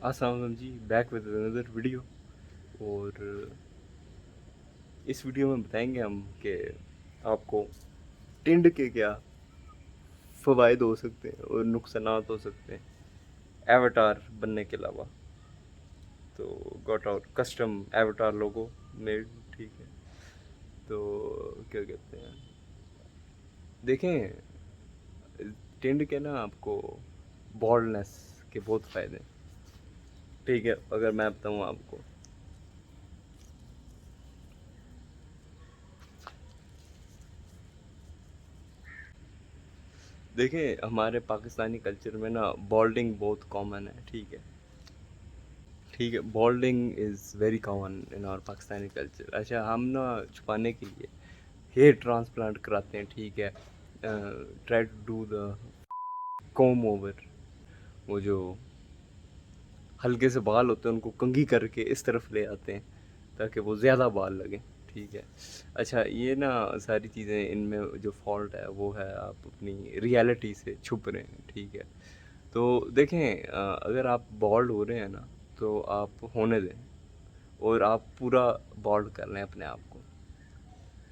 अस्सलाम वालेकुम जी, back with another video. और इस वीडियो में बताएंगे हम कि आपको टिंड के क्या फ़वाइद हो सकते हैं और नुकसानात हो सकते हैं एवटार बनने के अलावा। तो गॉट आउट कस्टम एवटार लोगो मेड, ठीक है। तो क्या कहते हैं, देखें, टिंड के ना आपको बॉल्डनेस के बहुत फ़ायदे हैं, ठीक है। अगर मैं बताऊँ आपको, देखें, हमारे पाकिस्तानी कल्चर में ना बॉल्डिंग बहुत कॉमन है, ठीक है। ठीक है, balding is very common in our Pakistani culture. अच्छा, हम ना छुपाने के लिए हेयर ट्रांसप्लांट कराते हैं, ठीक है। Try to do the comb over, वो जो हल्के से बाल होते हैं उनको कंघी करके इस तरफ ले आते हैं ताकि वो ज़्यादा बाल लगें, ठीक है। अच्छा, ये ना सारी चीज़ें, इनमें जो फॉल्ट है वो है आप अपनी रियलिटी से छुप रहे हैं, ठीक है। तो देखें, अगर आप बॉल्ड हो रहे हैं ना तो आप होने दें और आप पूरा बॉल्ड कर लें अपने आप को,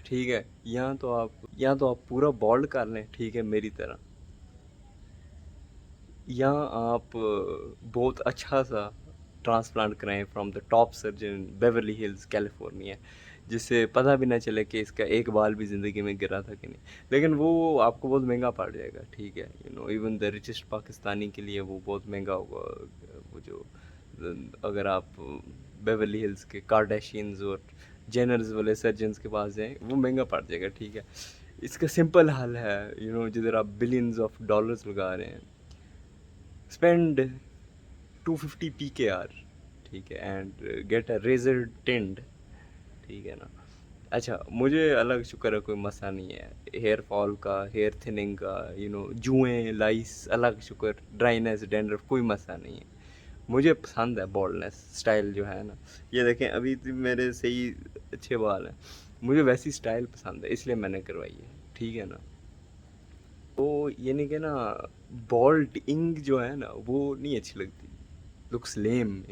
ठीक है। या तो आप पूरा बॉल्ड कर लें, ठीक है, मेरी तरह। या आप बहुत अच्छा सा ट्रांसप्लांट कराएं from the top surgeon Beverly hills California, जिससे पता भी ना चले कि इसका एक बाल भी ज़िंदगी में गिरा था कि नहीं। लेकिन वो आपको बहुत महंगा पड़ जाएगा, ठीक है। इवन द रिचेस्ट पाकिस्तानी के लिए वो बहुत महंगा होगा। वो जो अगर आप बेवर्ली हिल्स के कार्डेशियंस और जेनर्स वाले सर्जन्स के पास जाएं, वो महंगा पड़ जाएगा, ठीक है। इसका सिंपल हल है, जिधर आप बिलियंस ऑफ डॉलर्स लगा रहे हैं, स्पेंड 250 PKR, ठीक है, एंड गेट अ रेजर टिंड, ठीक है ना। अच्छा, मुझे अलग शुक्र है कोई मसला नहीं है हेयर फॉल का, हेयर थिनिंग का, जुएँ लाइस, अलग शुक्र, ड्राइनेस, डैंड्रफ, कोई मसला नहीं है। मुझे पसंद है बॉल्डनेस स्टाइल जो है ना। ये देखें, अभी तो मेरे सही अच्छे बाल हैं, मुझे वैसी स्टाइल पसंद है इसलिए मैंने करवाई है, ठीक है ना। तो ये नहीं कि ना, बॉल्ड इंग जो है ना वो नहीं अच्छी लगती, लुक्स लेम,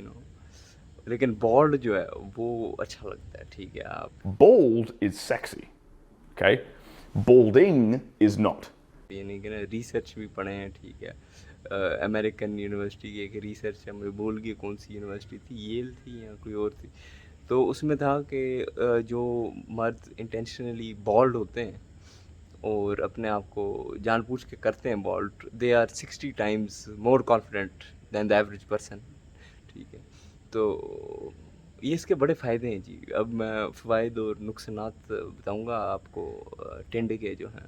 लेकिन बॉल्ड जो है वो अच्छा लगता है, ठीक है। आप Bald is sexy, okay? Balding is not. ये नहीं कि ना रिसर्च भी पढ़े हैं, ठीक है। अमेरिकन यूनिवर्सिटी की एक रिसर्च है, मुझे भूल गई कौन सी यूनिवर्सिटी थी, येल थी या कोई और थी। तो उसमें था कि जो मर्द इंटेंशनली बॉल्ड होते हैं और अपने आप को जानबूझ के करते हैं bald, they are 60 times more confident than the average person, ठीक है। तो ये इसके बड़े फ़ायदे हैं जी। अब मैं फ़वाइद और नुकसानात बताऊंगा आपको टिंड के जो हैं,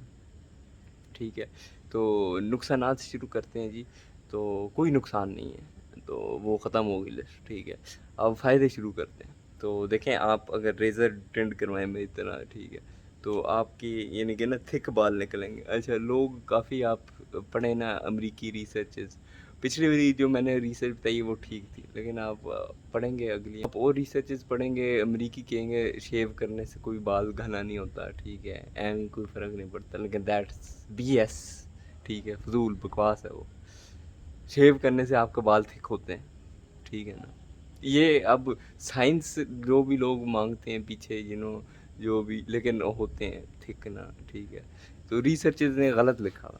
ठीक है। तो नुकसानात से शुरू करते हैं जी। तो कोई नुकसान नहीं है, तो वो ख़त्म हो गई लिस्ट, ठीक है। अब फ़ायदे शुरू करते हैं। तो देखें, आप अगर रेज़र ट्रिम करवाएं मेरी तरह, ठीक है, तो आपकी यानी कि ना थिक बाल निकलेंगे। अच्छा, लोग काफ़ी, आप पढ़े ना अमरीकी रिसर्चेस, पिछली वाली जो मैंने रिसर्च बताई वो ठीक थी, लेकिन आप पढ़ेंगे अगली, आप और रिसर्चेस पढ़ेंगे अमरीकी, कहेंगे शेव करने से कोई बाल घना नहीं होता, ठीक है, एंड कोई फ़र्क नहीं पड़ता, लेकिन दैट्स BS, ठीक है, फजूल बकवास है वो। शेव करने से आपके बाल थिक होते हैं, ठीक है ना। ये अब साइंस जो भी लोग मांगते हैं पीछे, जो भी, लेकिन होते हैं थिक ना, ठीक है। तो रिसर्चेस ने गलत लिखा हुआ।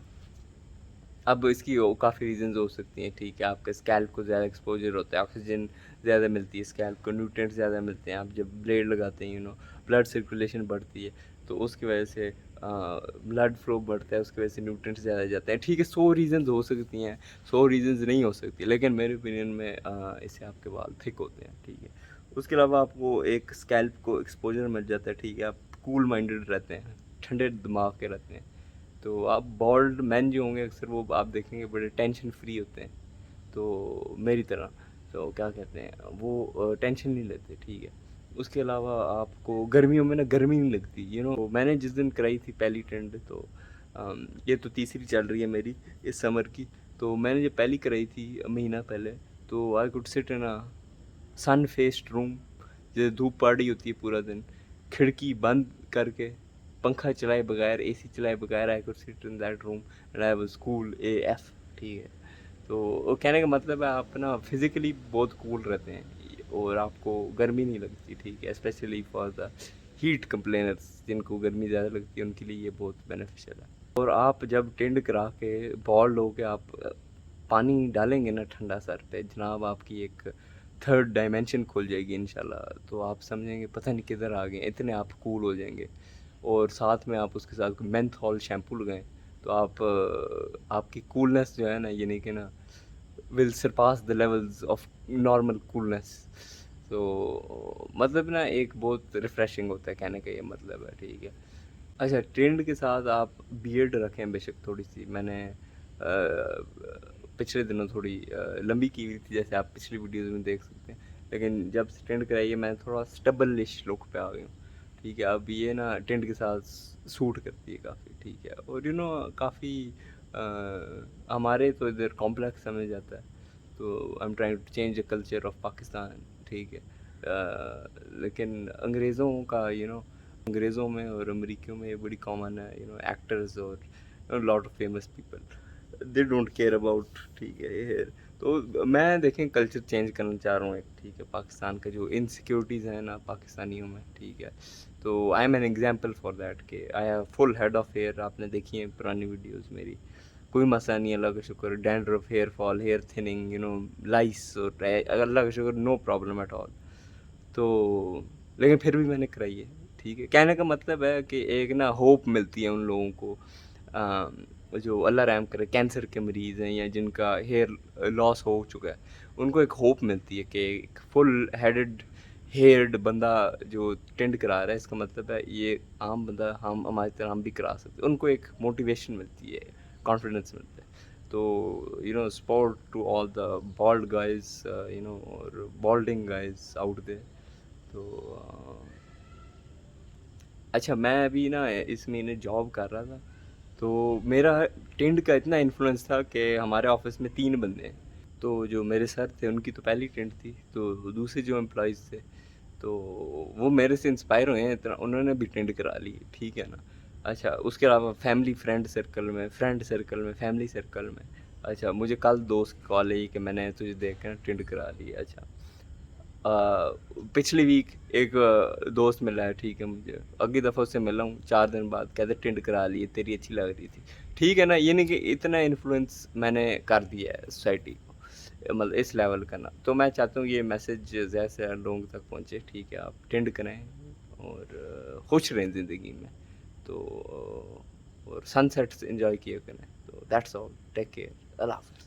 अब इसकी काफ़ी रीजंस हो सकती हैं, ठीक है। आपके स्कैल्प को ज़्यादा एक्सपोजर होता है, ऑक्सीजन ज़्यादा मिलती है स्कैल्प को, न्यूट्रिएंट्स ज़्यादा मिलते हैं। आप जब ब्लेड लगाते हैं, ब्लड सर्कुलेशन बढ़ती है, तो उसकी वजह से ब्लड फ्लो बढ़ता है, उसकी वजह से न्यूट्रिएंट्स ज़्यादा जाते हैं, ठीक है। 100 रीजंस हो सकती हैं, 100 रीजंस नहीं हो सकती, लेकिन मेरे ओपिनियन में इससे आपके बाल थिक होते हैं, ठीक है। उसके अलावा आपको एक स्कैल्प को एक्सपोजर मिल जाता है, ठीक है। आप कूल माइंडेड रहते हैं, ठंडे दिमाग के रहते हैं। तो आप बॉल्ड मैन जो होंगे अक्सर, वो आप देखेंगे बड़े टेंशन फ्री होते हैं, तो मेरी तरह। तो क्या कहते हैं, वो टेंशन नहीं लेते, ठीक है। उसके अलावा आपको गर्मियों में ना गर्मी नहीं लगती, मैंने जिस दिन कराई थी पहली टेंड, तो ये तो तीसरी चल रही है मेरी इस समर की। तो मैंने जब पहली कराई थी महीना पहले, तो I could sit in a sun faced room, जैसे धूप पड़ रही होती है पूरा दिन, खिड़की बंद करके, पंखा चलाए बगैर, AC चलाए बगैर, आई could sit in that room and I was cool AF, ठीक है। तो वो कहने का मतलब है आप ना फिज़िकली बहुत कूल रहते हैं और आपको गर्मी नहीं लगती, ठीक है, specially for the heat complainers जिनको गर्मी ज़्यादा लगती है उनके लिए ये बहुत बेनिफिशियल है। और आप जब टेंड करा के बॉल्ड होके आप पानी डालेंगे ना ठंडा सर पे, जनाब आपकी एक थर्ड डायमेंशन खुल जाएगी इंशाल्लाह। तो आप समझेंगे पता नहीं किधर आ गए, इतने आप कूल हो जाएंगे। और साथ में आप उसके साथ मेंथॉल शैम्पू लगाएं तो आप आपकी कूलनेस जो है ना, यानी कि ना will Sarpass the levels of normal coolness. तो मतलब ना एक बहुत रिफ़्रेशिंग होता है, कहने का ये मतलब है, ठीक है। अच्छा, ट्रेंड के साथ आप बियर्ड रखें बेशक थोड़ी सी। मैंने पिछले दिनों थोड़ी लंबी की हुई थी, जैसे आप पिछली वीडियोज़ में देख सकते हैं, लेकिन जब से ट्रेंड कराई है मैं थोड़ा स्टबलिश लुक पे आ गई हूँ, ठीक है। अब ये ना ट्रेंड के साथ सूट करती है काफ़ी, ठीक है। और काफ़ी हमारे तो इधर कॉम्प्लेक्स समझ जाता है, तो I am trying to change the culture of Pakistan, ठीक है। लेकिन अंग्रेज़ों का अंग्रेज़ों में और अमेरिकियों में ये बड़ी कॉमन है, एक्टर्स और lot of famous people they don't care about, ठीक है, ये। तो मैं देखें कल्चर चेंज करना चाह रहा हूँ एक, ठीक है। पाकिस्तान का जो इनसिक्योरिटीज़ हैं ना पाकिस्तानियों में, ठीक है, तो I am an example for that के I have full head of hair. आपने देखी है पुरानी वीडियोज़ मेरी, कोई मसला नहीं, अल्लाह का शुक्र। Dandruff, hair fall, hair thinning, lice और अल्लाह का शुक्र, नो प्रॉब्लम एट ऑल। तो लेकिन फिर भी मैंने कराई है, ठीक है। कहने का मतलब है कि एक ना होप मिलती है उन लोगों को जो अल्लाह रहम करे कैंसर के मरीज़ हैं या जिनका हेयर लॉस हो चुका है, उनको एक होप मिलती है कि एक फुल हेडेड हेयर्ड बंदा जो टेंड करा रहा है, इसका मतलब है ये आम बंदा हम हमारी तरह हम भी करा सकते हैं। उनको एक मोटिवेशन मिलती है, कॉन्फिडेंस मिलता है। तो support to all the bald guys, और बॉल्डिंग गाइज आउट देयर। तो अच्छा, मैं अभी ना इस महीने जॉब कर रहा था, तो मेरा टेंड का इतना इन्फ्लुएंस था कि हमारे ऑफिस में 3 बंदे हैं। तो जो मेरे सर थे उनकी तो पहली टेंड थी, तो दूसरे जो एम्प्लॉयज़ थे तो वो मेरे से इंस्पायर हुए हैं इतना, उन्होंने भी टेंड करा ली, ठीक है ना। अच्छा, उसके अलावा फैमिली फ्रेंड सर्कल में, फैमिली सर्कल में। अच्छा, मुझे कल दोस्त की कॉल आई कि मैंने तुझे देख कर टेंड करा ली। अच्छा, पिछली वीक एक दोस्त मिला है, ठीक है, मुझे अगली दफ़ा उससे मिला हूँ 4 दिन बाद, कहते टेंड करा लिए, तेरी अच्छी लग रही थी, ठीक है ना। ये नहीं कि इतना इन्फ्लुएंस मैंने कर दिया है सोसाइटी को, मतलब इस लेवल का ना। तो मैं चाहता हूँ ये मैसेज ज़्यादा से ज़्यादा लोगों तक पहुँचे, ठीक है। आप टेंड करें और खुश रहें ज़िंदगी में, तो और सनसेट्स इन्जॉय किया करें। तो दैट्स ऑल, टेक केयर, अल्लाह हाफ़िज़।